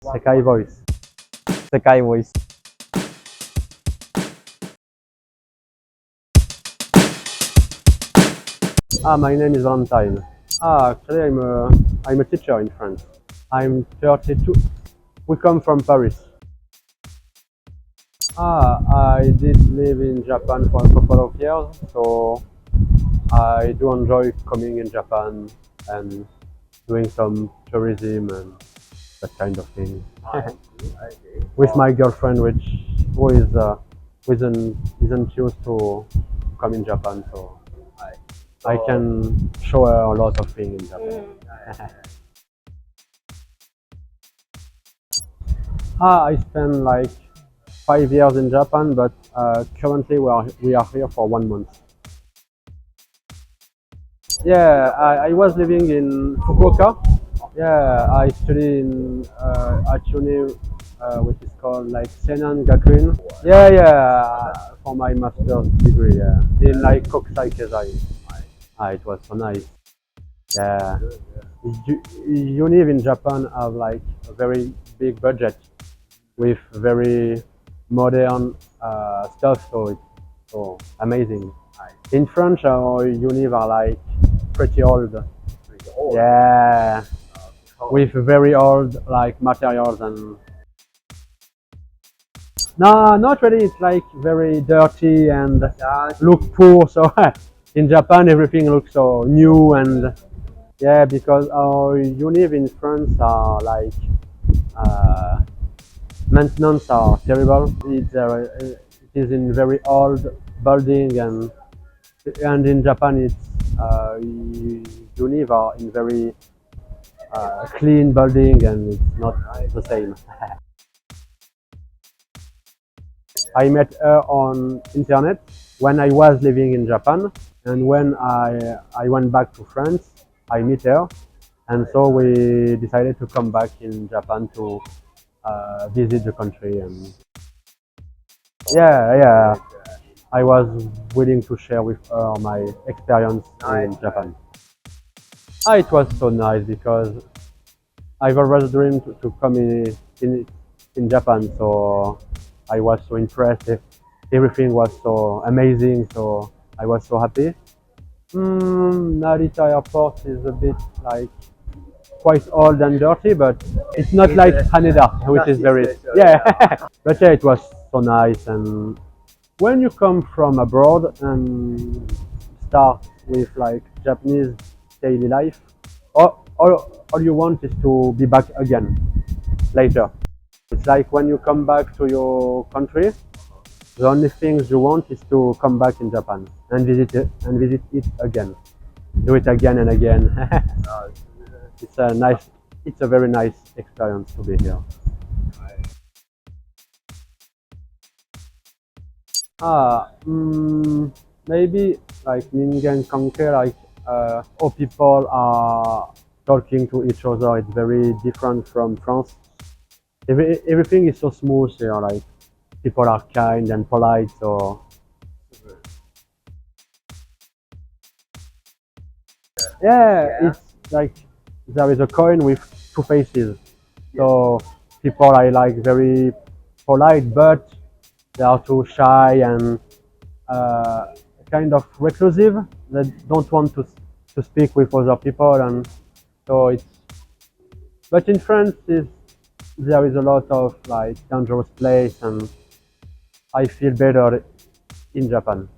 世界ボイス。世界ボイス。My name is Valentine. Actually, I'm a teacher in France. I'm 32. We come from Paris. I did live in Japan for a couple of years, so I do enjoy coming in Japan and doing some tourism and that kind of thing. With my girlfriend, who isn't used to come in Japan, so I can show her a lot of things in Japan. I spent like 5 years in Japan, but currently we are here for 1 month. Yeah, I was living in Fukuoka. Yeah, I studied at uni, which is called like Senan Gakuin. Yeah, for my master's degree. Yeah, in like Kokusai Keizai. It was so nice. Yeah, uni in Japan have like a very big budget with very modern stuff, so it's so amazing. In France, our uni are like pretty old. Yeah, with very old like materials and. No, not really. It's like very dirty and look poor. So in Japan, everything looks so new and yeah, because our uni in France are like maintenance are terrible. It is in very old building and in Japan it's uni are in very clean building and it's not the same. I met her on internet when I was living in Japan, and when I went back to France, I met her, and so we decided to come back in Japan to visit the country. And yeah, I was willing to share with her my experience in Japan. It was so nice because I've always dreamed to come in Japan, so I was so impressed. Everything was so amazing, so I was so happy. Narita Airport is a bit like quite old and dirty, but it's not like Haneda, which is very But yeah, it was so nice. And when you come from abroad and start with like Japanese daily life, all you want is to be back again later. It's like when you come back to your country, the only things you want is to come back in Japan and visit it again. Do it again and again. It's a very nice experience to be here. Maybe like Ningen Kanke, like how people are talking to each other. It's very different from France. Everything is so smooth here, like people are kind and polite, so yeah, it's like there is a coin with two faces. So people are like very polite, but they are too shy and kind of reclusive. They don't want to speak with other people, and so it's. But in France, there is a lot of like dangerous place, and I feel better in Japan.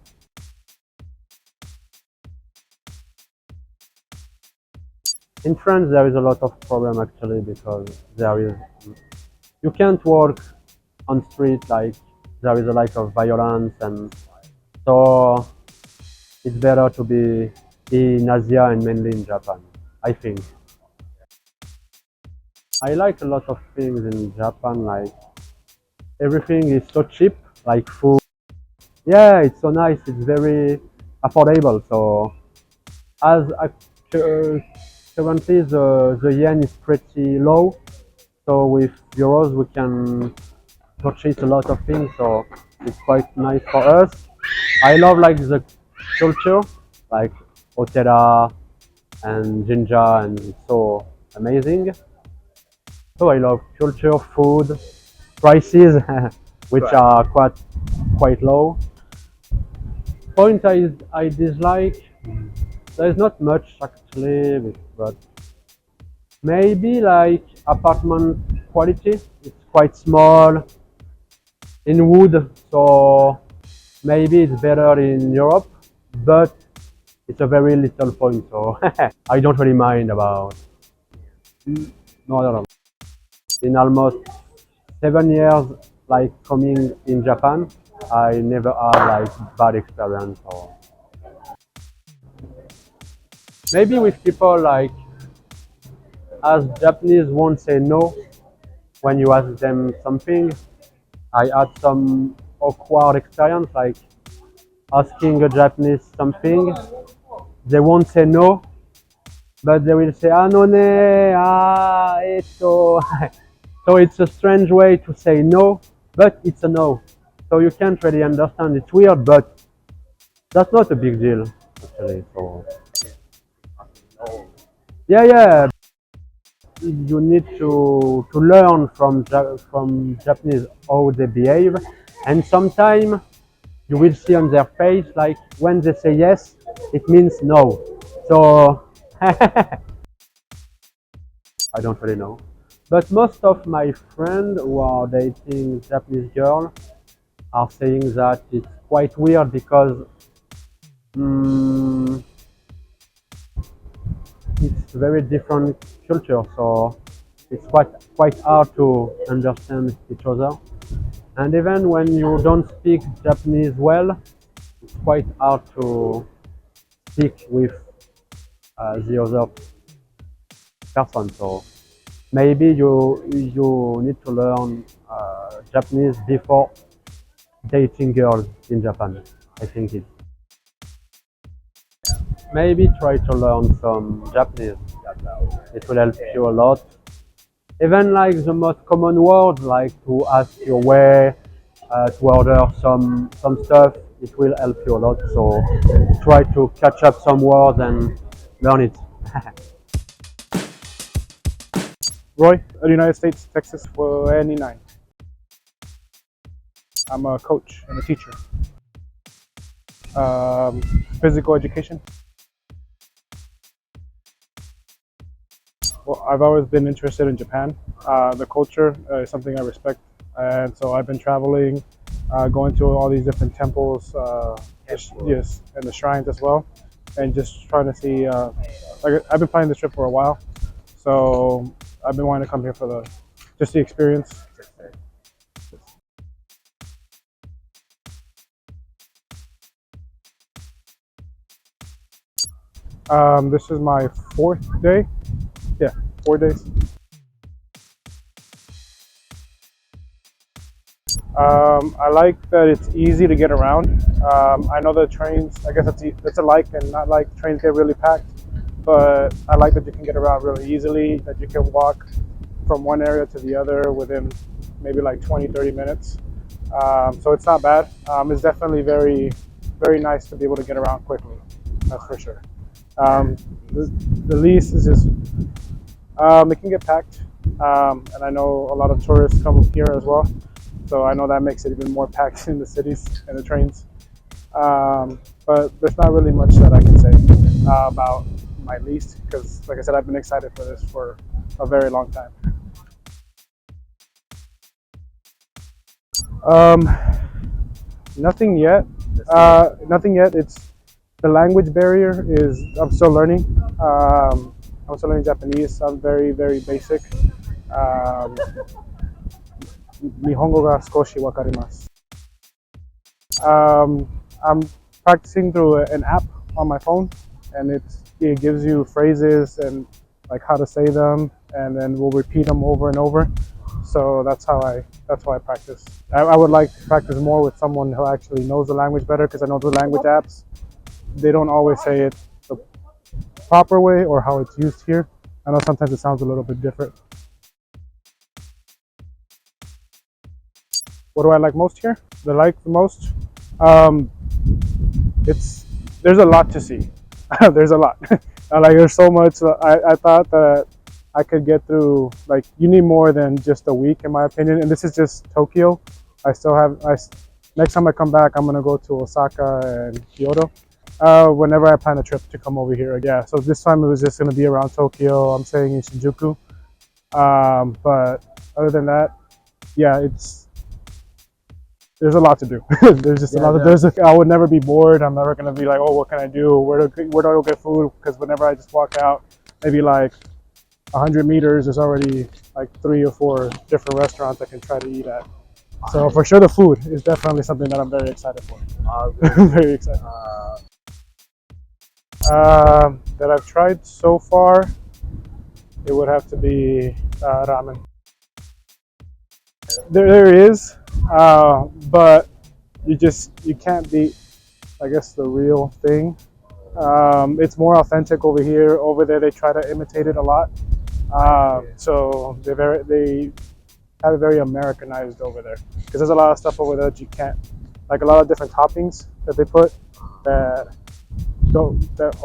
In France, there is a lot of problem actually because you can't walk on street, like there is a lack of violence, and so it's better to be in Asia and mainly in Japan, I think. I like a lot of things in Japan, like everything is so cheap, like food. Yeah, it's so nice, it's very affordable. So as currently the yen is pretty low, so with euros we can purchase a lot of things, so it's quite nice for us. I love like the culture, like Otera and Jinja, and it's so amazing. So I love culture, food, prices, which are quite low. Point I dislike, there's not much actually, but maybe like apartment quality. It's quite small in wood, so maybe it's better in Europe, but it's a very little point, so I don't really mind about. No, no, no. In almost 7 years, like coming in Japan, I never had like bad experience. Or maybe with people like, as Japanese won't say no when you ask them something. I had some awkward experience, like asking a Japanese something. They won't say no, but they will say "ah no ne ah eto." So it's a strange way to say no, but it's a no. So you can't really understand. It's weird, but that's not a big deal actually. So yeah, yeah. You need to learn from Japanese how they behave, and sometimes you will see on their face like when they say yes, it means no. So I don't really know. But most of my friends who are dating Japanese girls are saying that it's quite weird because mm, it's very different culture, so it's quite hard to understand each other. And even when you don't speak Japanese well, it's quite hard to speak with the other person. So maybe you need to learn Japanese before dating girls in Japan. I think it. Maybe try to learn some Japanese. It will help you a lot. Even like the most common words, like to ask your way, to order some stuff, it will help you a lot. So try to catch up some words and learn it. Roy, United States, Texas, 29. I'm a coach and a teacher. Physical education. Well, I've always been interested in Japan. The culture is something I respect, and so I've been traveling, going to all these different temples, yes, and the shrines as well, and just trying to see. Like I've been planning this trip for a while, so I've been wanting to come here for just the experience. This is my 4th day. Yeah, 4 days. I like that it's easy to get around. I know the trains, I guess that's a like and not like. Trains get really packed, but I like that you can get around really easily, that you can walk from one area to the other within maybe like 20-30 minutes. So it's not bad. It's definitely very, very nice to be able to get around quickly, that's for sure. The least is just, it can get packed, and I know a lot of tourists come here as well. So I know that makes it even more packed in the cities and the trains. But there's not really much that I can say about my lease because, like I said, I've been excited for this for a very long time. Nothing yet. Nothing yet. It's the language barrier is I'm still learning. I'm still learning Japanese. I'm very, very basic. Nihongo ga skoshi wakarimasu. I'm practicing through an app on my phone, and it gives you phrases and like how to say them, and then we'll repeat them over and over. So that's how I practice. I would like to practice more with someone who actually knows the language better, because I know the language apps, they don't always say it the proper way or how it's used here. I know sometimes it sounds a little bit different. What do I like most here? I like the most? There's a lot to see. There's a lot. Like there's so much. I thought that I could get through, like, you need more than just a week in my opinion, and this is just Tokyo. Next time I come back, I'm gonna go to Osaka and Kyoto. Whenever I plan a trip to come over here, yeah. So this time it was just gonna be around Tokyo. I'm staying in Shinjuku, but other than that, yeah, there's a lot to do. There's just a lot. I would never be bored. I'm never gonna be like, oh, what can I do? Where do I go get food? Because whenever I just walk out, maybe like 100 meters, there's already like 3 or 4 different restaurants I can try to eat at. So for sure, the food is definitely something that I'm very excited for. Very excited. That I've tried so far, it would have to be ramen. There is, but you can't beat, I guess, the real thing. It's more authentic over here. Over there, they try to imitate it a lot. So they have it very Americanized over there, because there's a lot of stuff over there that you can't, like a lot of different toppings that they put that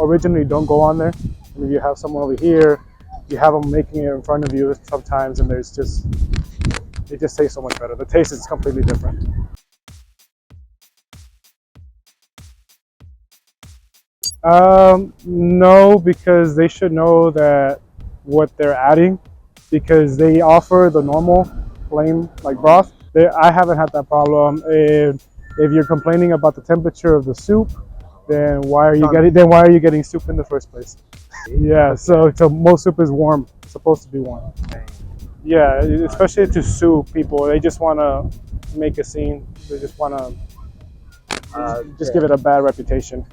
originally don't go on there. And if you have someone over here, you have them making it in front of you sometimes, and it just tastes so much better. The taste is completely different. No, because they should know that what they're adding, because they offer the normal plain like broth. I haven't had that problem. If you're complaining about the temperature of the soup, then why are you getting soup in the first place? Yeah, so most soup is warm. It's supposed to be warm. Yeah, especially to soup people, they just want to make a scene. They just want to just give it a bad reputation.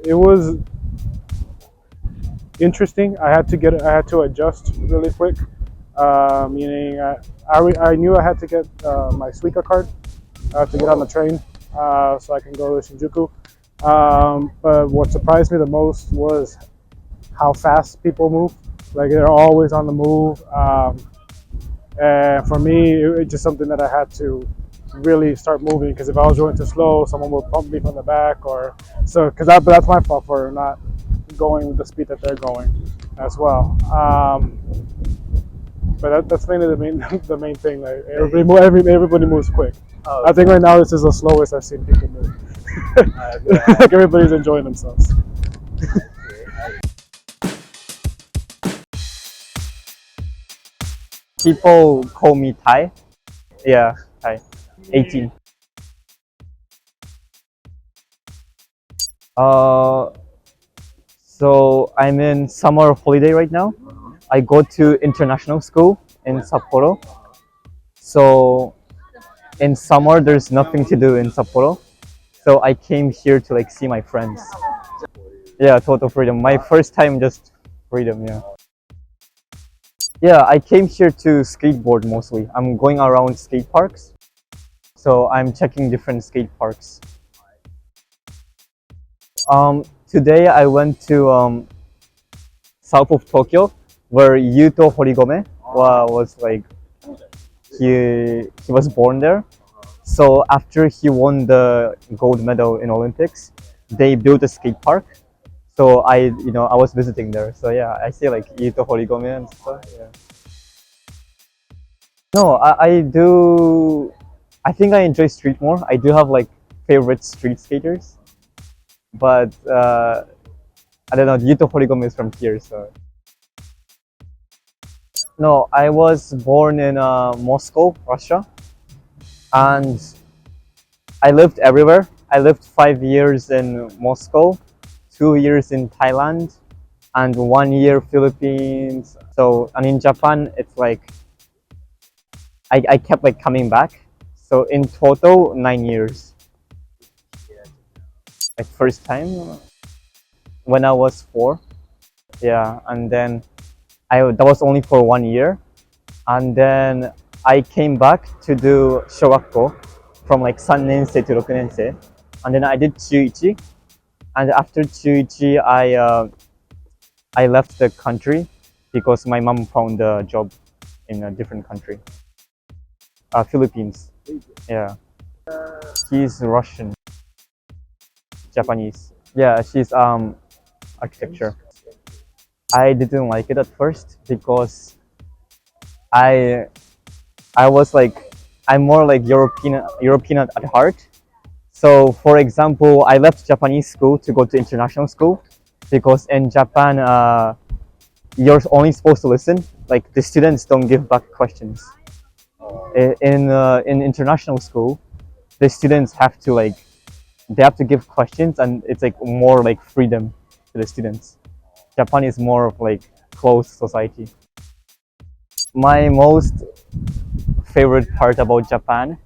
It was interesting. I had to adjust really quick. Meaning, I knew I had to get my Suica card to get on the train, so I can go to Shinjuku. But what surprised me the most was how fast people move. Like, they're always on the move. And for me, it's just something that I had to really start moving, because if I was going too slow, someone would bump me from the back, but that's my fault for not going with the speed that they're going as well. But that's mainly the main thing. Like, everybody moves quick. I think right now this is the slowest I've seen people move. Like, everybody's enjoying themselves. People call me Thai. Yeah, Thai. 18. So I'm in summer holiday right now. I go to international school in Sapporo. So in summer there's nothing to do in Sapporo. So I came here to like see my friends. Yeah, total freedom. My first time, just freedom, yeah. Yeah, I came here to skateboard mostly. I'm going around skate parks. So I'm checking different skate parks. Today I went to south of Tokyo, where Yuto Horigome was like, he was born there. So after he won the gold medal in Olympics, they built a skate park. So I was visiting there. So yeah, I see like Yuto Horigome and stuff. Yeah. No, I do. I think I enjoy street more. I do have like favorite street skaters, but I don't know. Yuto Horigome is from here, so. No, I was born in Moscow, Russia, and I lived everywhere. I lived 5 years in Moscow, 2 years in Thailand, and 1 year Philippines. So, and in Japan, it's like I kept like coming back. So in total, 9 years. Like first time when I was 4. Yeah, and then that was only for 1 year, and then I came back to do shogakko from like 3年生 to 6年生, and then I did chuichi, and after chuichi I left the country because my mom found a job in a different country. Philippines. Yeah. He's Russian. Japanese. Yeah, she's architecture. I didn't like it at first because I I was like I'm more like European at heart. So for example, I left Japanese school to go to international school because in Japan you're only supposed to listen. Like the students don't give back questions. In international school, the students have to like they have to give questions, and it's like more like freedom to the students. Japan is more of like closed society. My most favorite part about Japan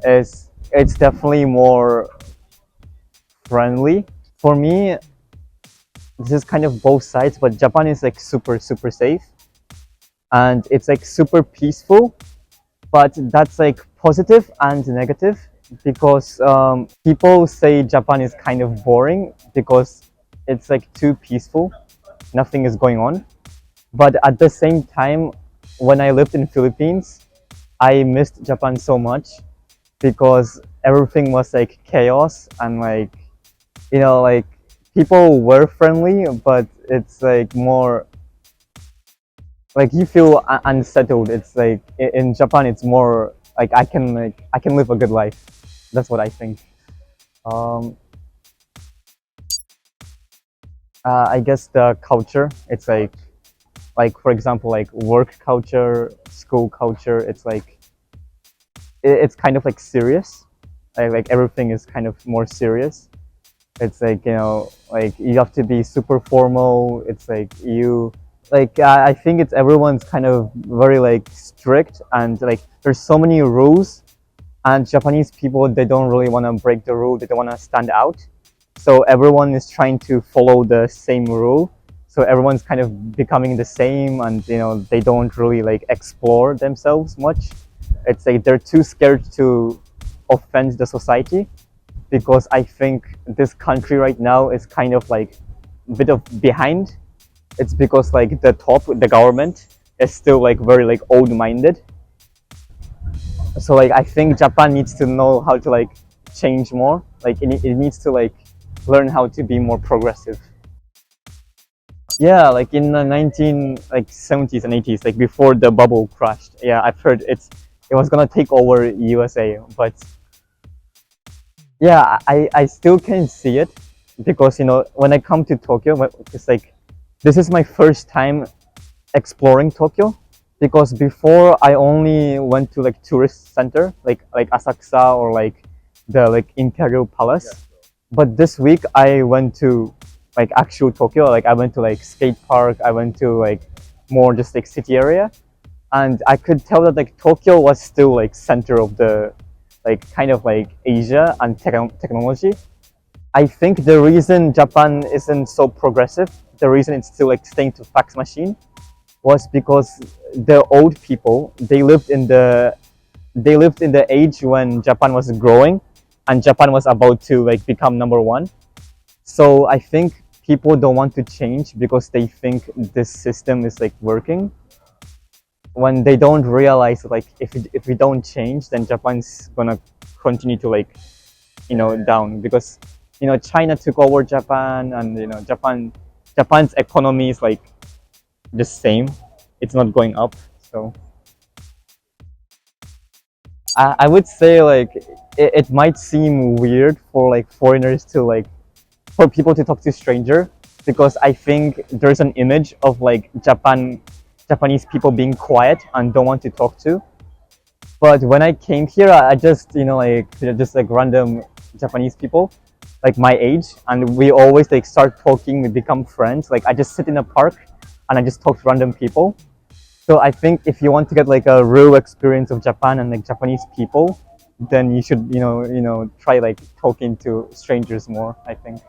is it's definitely more friendly. For me, this is kind of both sides, but Japan is like super safe and it's like super peaceful, but that's like positive and negative because people say Japan is kind of boring because it's like too peaceful, nothing is going on. But at the same time, when I lived in Philippines, I missed Japan so much because everything was like chaos and like like people were friendly, but it's like more like you feel unsettled. It's like in Japan, it's more like I can live a good life. That's what I think. Um, I guess the culture. It's like for example, like work culture, school culture. It's like it's kind of like serious. Like everything is kind of more serious. It's like like you have to be super formal. It's like you like I think it's everyone's kind of very like strict and like there's so many rules, and Japanese people they don't really want to break the rule. They don't want to stand out, so everyone is trying to follow the same rule. So everyone's kind of becoming the same, and they don't really like explore themselves much. It's like they're too scared to offend the society because I think this country right now is kind of like a bit of behind. It's because like the government is still like very like old-minded. So like I think Japan needs to know how to like change more. Like it needs to like learn how to be more progressive. Yeah, like in the 1970s and 80s, like before the bubble crashed. Yeah, I've heard it was gonna take over USA, but yeah, I still can see it because when I come to Tokyo, it's like this is my first time exploring Tokyo because before I only went to like tourist center like Asakusa or like the like Imperial Palace. But this week I went to like actual Tokyo. Like I went to like skate park. I went to like more just like city area, and I could tell that like Tokyo was still like center of the like kind of like Asia and technology. I think the reason Japan isn't so progressive, the reason it's still like staying to fax machine, was because the old people they lived in the age when Japan was growing, and Japan was about to like become number one. So I think people don't want to change because they think this system is like working. When they don't realize like if we don't change, then Japan's gonna continue to like down because China took over Japan, and Japan's economy is like the same. It's not going up. So I would say like it might seem weird for like foreigners to like for people to talk to stranger because I think there's an image of like Japanese people being quiet and don't want to talk to. But when I came here, I just like just like random Japanese people like my age, and we always like start talking. We become friends. Like I just sit in a park and I just talk to random people. So I think if you want to get like a real experience of Japan and like Japanese people, then you should try like talking to strangers more, I think.